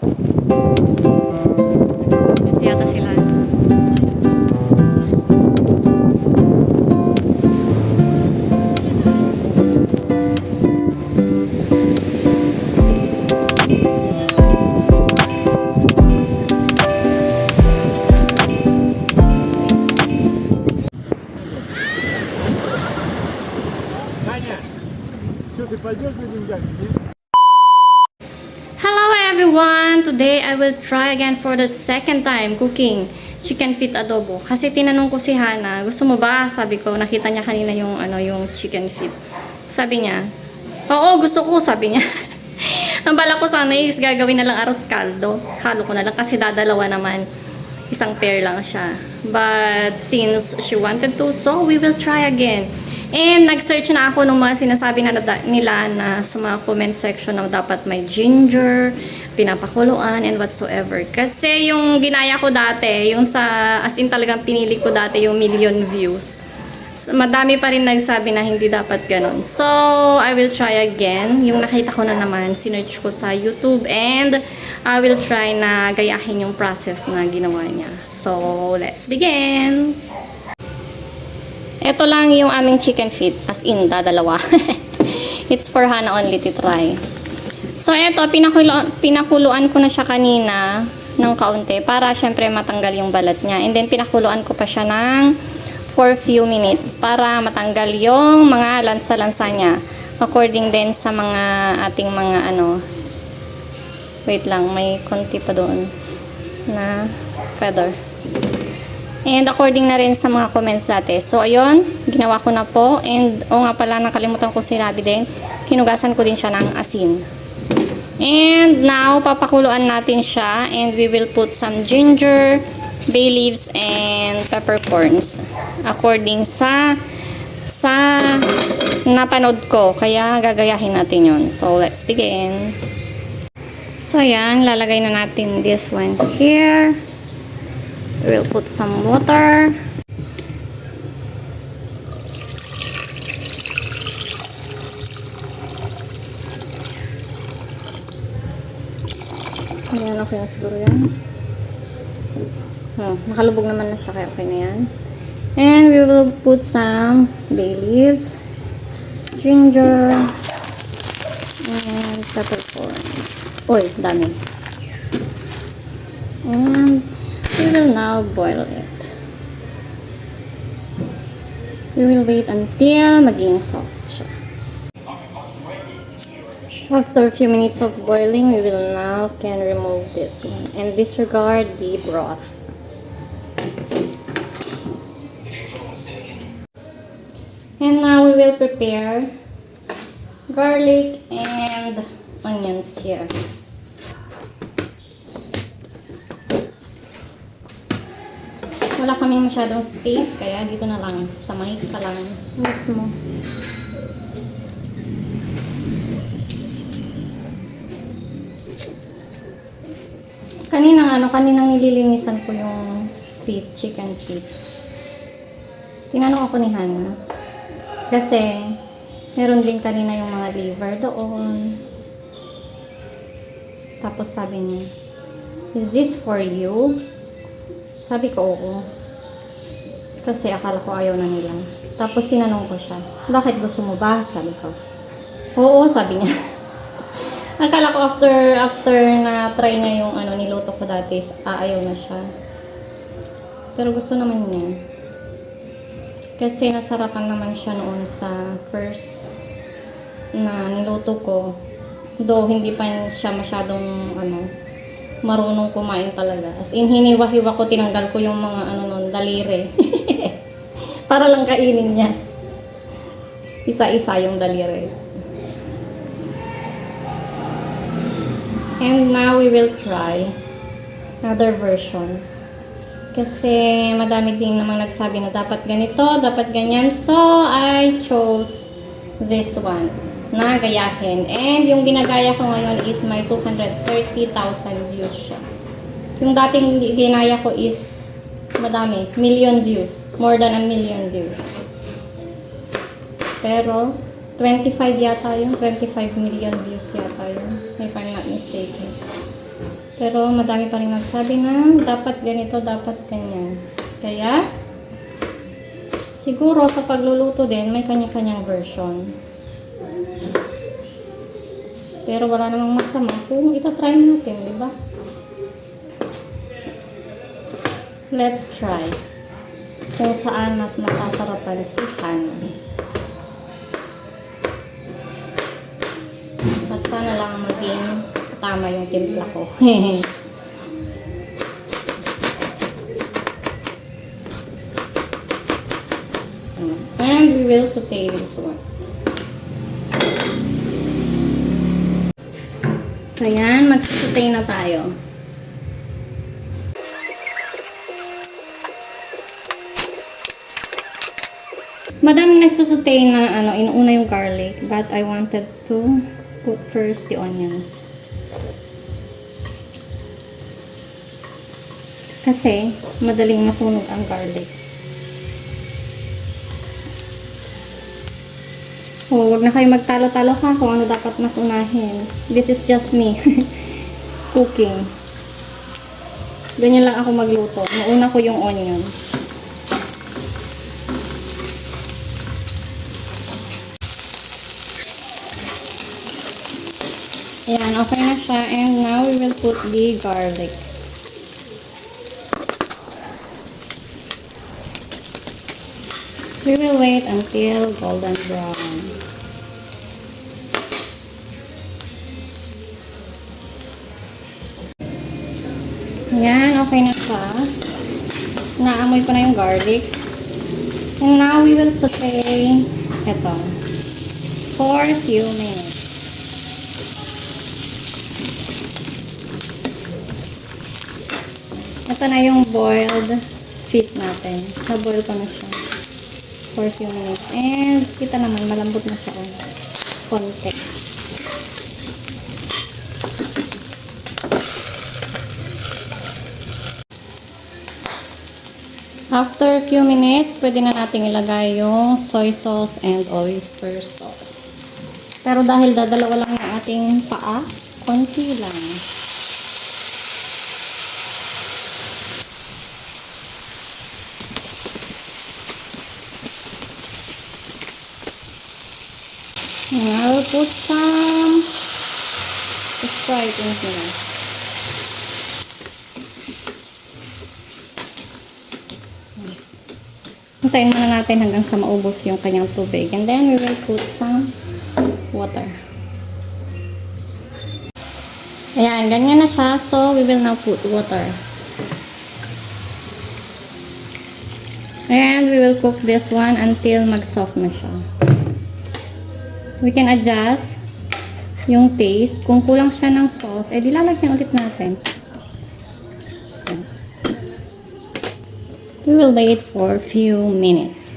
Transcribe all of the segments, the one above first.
Kasi yata sila. Hello everyone! Today I will try again for the second time cooking chicken feet adobo. Kasi tinanong ko si Hana, gusto mo ba? Sabi ko, nakita niya kanina yung yung chicken feet. Sabi niya, oo, gusto ko, sabi niya. Ang bala ko sana is gagawin na lang arroz caldo. Halo ko na lang kasi dadalawa naman. Isang pair lang siya. But since she wanted to, so we will try again. And nag-search na ako ng mga sinasabi na nila na sa mga comment section na dapat may ginger, pinapakuluan, and whatsoever. Kasi yung ginaya ko dati, yung sa, as in talagang pinili ko dati yung million views. Madami pa rin nagsabi na hindi dapat ganun. So, I will try again. Yung nakita ko na naman, sinearch ko sa YouTube and I will try na gayahin yung process na ginawa niya. So, let's begin! Ito lang yung aming chicken feet. As in, dadalawa. It's for Hana only to try. So, eto, pinakuluan ko na siya kanina ng kaunti para syempre matanggal yung balat niya. And then, pinakuluan ko pa siya ng for few minutes para matanggal yung mga lansa-lansa niya. According din sa mga ating mga wait lang, may konti pa doon na feather. And according na rin sa mga comments dati. So, ayun, ginawa ko na po. And, nga pala, nakalimutan ko sinabi din, hinugasan ko din siya ng asin. And now, papakuluan natin siya and we will put some ginger, bay leaves, and peppercorns according sa napanood ko. Kaya gagayahin natin yon. So, let's begin. So, ayan, lalagay na natin this one here. We will put some water. Ayan, okay na siguro yan. Nakalubog naman na siya, kaya okay na yan. And we will put some bay leaves, ginger, and peppercorns. Uy, dami. And we will now boil it. We will wait until maging soft siya. After a few minutes of boiling, we will now can remove this one and disregard the broth. And now we will prepare garlic and onions here. Wala kami masyadong space, kaya dito na lang, sa mic pa lang mismo. Kaninang nililinisan ko yung feet, chicken feet. Tinanong ako ni Hana. Kasi, meron din kanina yung mga liver doon. Tapos sabi niya, is this for you? Sabi ko, oo. Kasi akala ko ayaw na nila. Tapos sinanong ko siya, bakit gusto mo ba? Sabi ko, oo, sabi niya. Akala ko after na try niya yung niluto ko dati, ayaw na siya. Pero gusto naman niya. Kasi nasarapan naman siya noon sa first na niluto ko. Though hindi pa siya masyadong marunong kumain talaga. As in, hiniwa-hiwa ko, tinanggal ko yung mga daliri. Para lang kainin niya. Isa-isa yung daliri. And now we will try another version. Kasi madami din namang nagsabi na dapat ganito, dapat ganyan. So, I chose this one na gayahin. And yung ginagaya ko ngayon is may 230,000 views siya. Yung dating ginaya ko is madami, million views. More than a million views. Pero, 25 yata yun, 25 million views yata yun, if I'm not mistaken. Pero madami pa rin nagsabi na dapat ganito, dapat ganyan. Kaya, siguro sa pagluluto din, may kanya-kanyang version. Pero wala namang masama kung itatry natin, di ba? Let's try. Kung saan mas masasarapan si Hana. At sana lang maging tama yung timpla ko. And we will saute this one. So yan, magsasaute na tayo. Madaming nagsasaute na inuuna yung garlic, but I wanted to put first the onions. Kasi madaling masunog ang garlic. Oh, wag na kayo magtalo-talo ha kung ano dapat mas unahin. This is just me cooking. Ganyan lang ako magluto. Nauna ko yung onion. Ayan, okay na siya. And now we will put the garlic. We will wait until golden brown. Ayan, okay na siya. Naamoy ko na yung garlic. And now we will saute ito for a few minutes. Ito na yung boiled feet natin. Na-boil ko na siya for a few minutes. And kita naman, malambot na siya. Konti. After a few minutes, pwede na natin ilagay yung soy sauce and oyster sauce. Pero dahil dadalawa lang yung ating paa, konti lang. I'll put some Sprite in here. Hintayin muna natin hanggang sa maubos yung kanyang tubig. And then we will put some water. Ayan, ganyan na siya. So, we will now put water. And we will cook this one until mag-soft na siya. We can adjust yung taste. Kung kulang siya ng sauce, eh dilalagyan ulit natin. We will wait for a few minutes.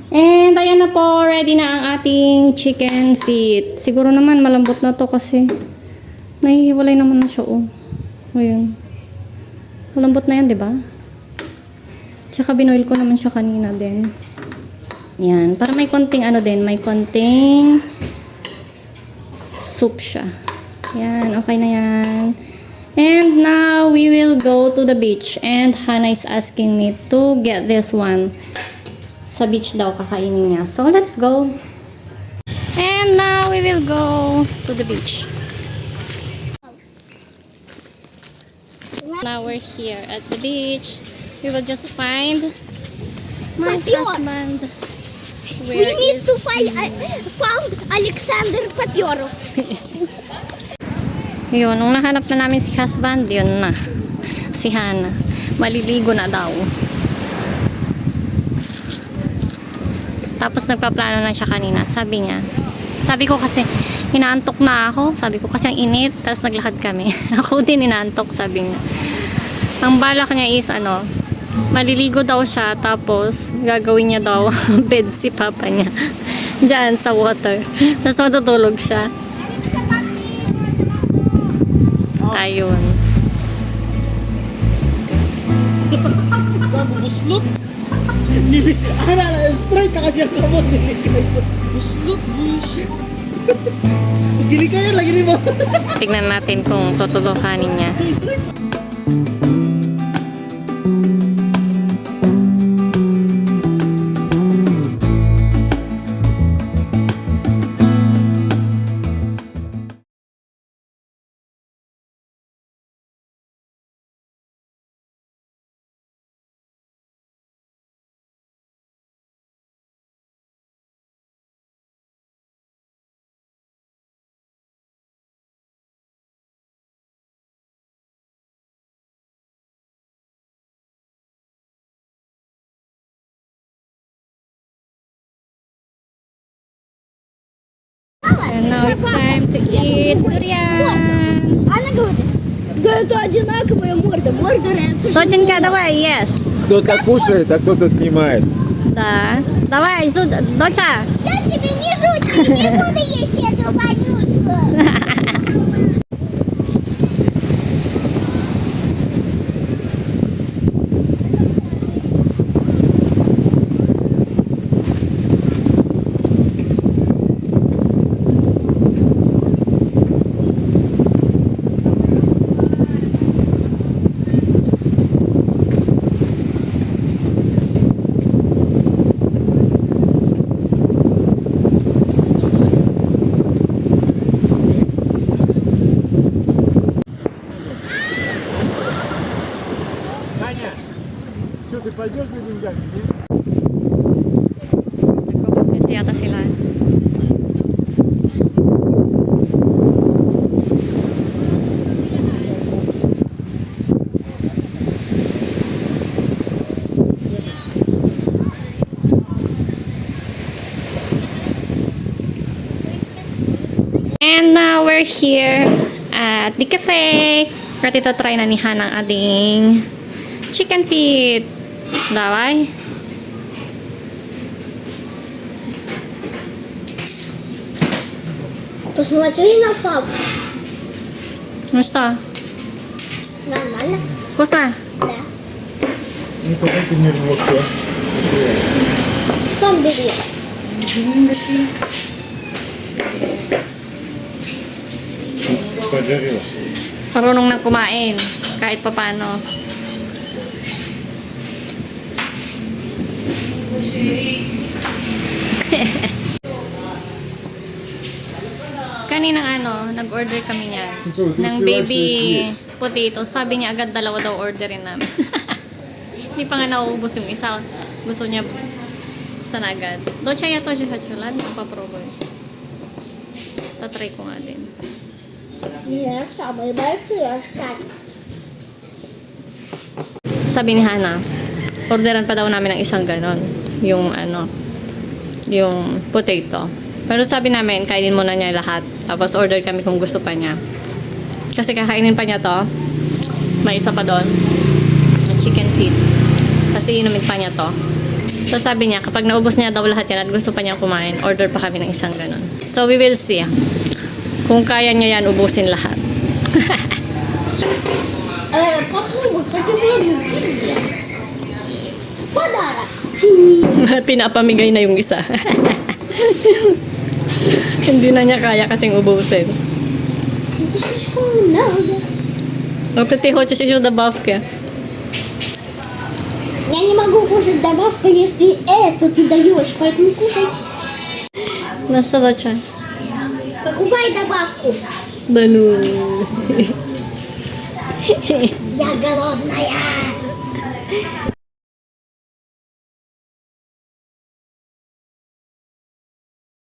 And ayan na po, ready na ang ating chicken feet. Siguro naman malambot na to kasi nahihiwalay naman na siya. Oh. Ayun. Malambot na yan, di ba? Tsaka binoil ko naman siya kanina din. Yan. Para may konting din, may konting soup siya. Yan. Okay na yan. And now, we will go to the beach. And Hana is asking me to get this one. Sa beach daw kakainin niya. So, let's go. And now, we will go to the beach. Now, we're here at the beach. We will just find my husband. We need to found Alexander Papyorov. Yun, nung nahanap na namin si husband, yun na. Si Hana. Maliligo na daw. Tapos nagpaplano na siya kanina. Sabi ko kasi, inaantok na ako. Sabi ko kasi ang init. Tapos naglakad kami. Ako din inaantok, sabi niya. Ang balak niya is maliligo daw siya. Tapos gagawin niya daw bed si papa niya. Diyan sa water. Tapos matutulog siya. Ayun. Buslot. Straight na kasi ang kamot. Buslot, bullshit. Gini kaya lagi ni mo. Tignan natin kung tototohanin niya. And now it's time to eat durian. Она говорит, да это одинаковая морда. Морда это же Доченька, нос. давай, yes. Кто-то кушает, а кто-то снимает. Да. Давай, доча. Я тебе не шутки, не буду есть эту вонючку. Таня, что, ты пойдешь за деньгами? Nagpapagsis yata sila. And now we're here at the cafe. At ito try na ni Hana ang ating chicken feet. Daway. Посмотри на папу. Kumusta? Нормально? Kumusta? Да. Ну, пока ты не рвешь. Сам бери. Подарила. Marunong na kumain. Kahit papano. Kaninang nag-order kami niyan. So, this ng will baby actually potato. Sabi niya agad dalawa daw orderin namin. Hindi pa nga nauubos yung isa. Gusto niya isa na agad. Docha ya to hachulad. Papropose. Tatry ko nga din. Не, самые большие остались. Sabi ni Hana, orderan pa daw namin ng isang ganon. Yung yung potato. Pero sabi namin, kainin muna niya lahat. Tapos order kami kung gusto pa niya. Kasi kakainin pa niya to. May isa pa doon. Chicken feet. Kasi inumin pa niya to. So sabi niya, kapag naubos niya daw lahat yan at gusto pa niya kumain, order pa kami ng isang ganon. So we will see. Kung kaya niya yan, ubusin lahat. Попробуй, хотя бы одну тебе. Подарок. Pinapamigay na yung isa. Hindi na niya kaya kasing ubusin. Это слишком много. Ну, ты хочешь еще добавки? Я не могу кушать добавку, если это ты даешь, поэтому кушай. Nasa доча? Покупай добавку. Да ну. Я голодная.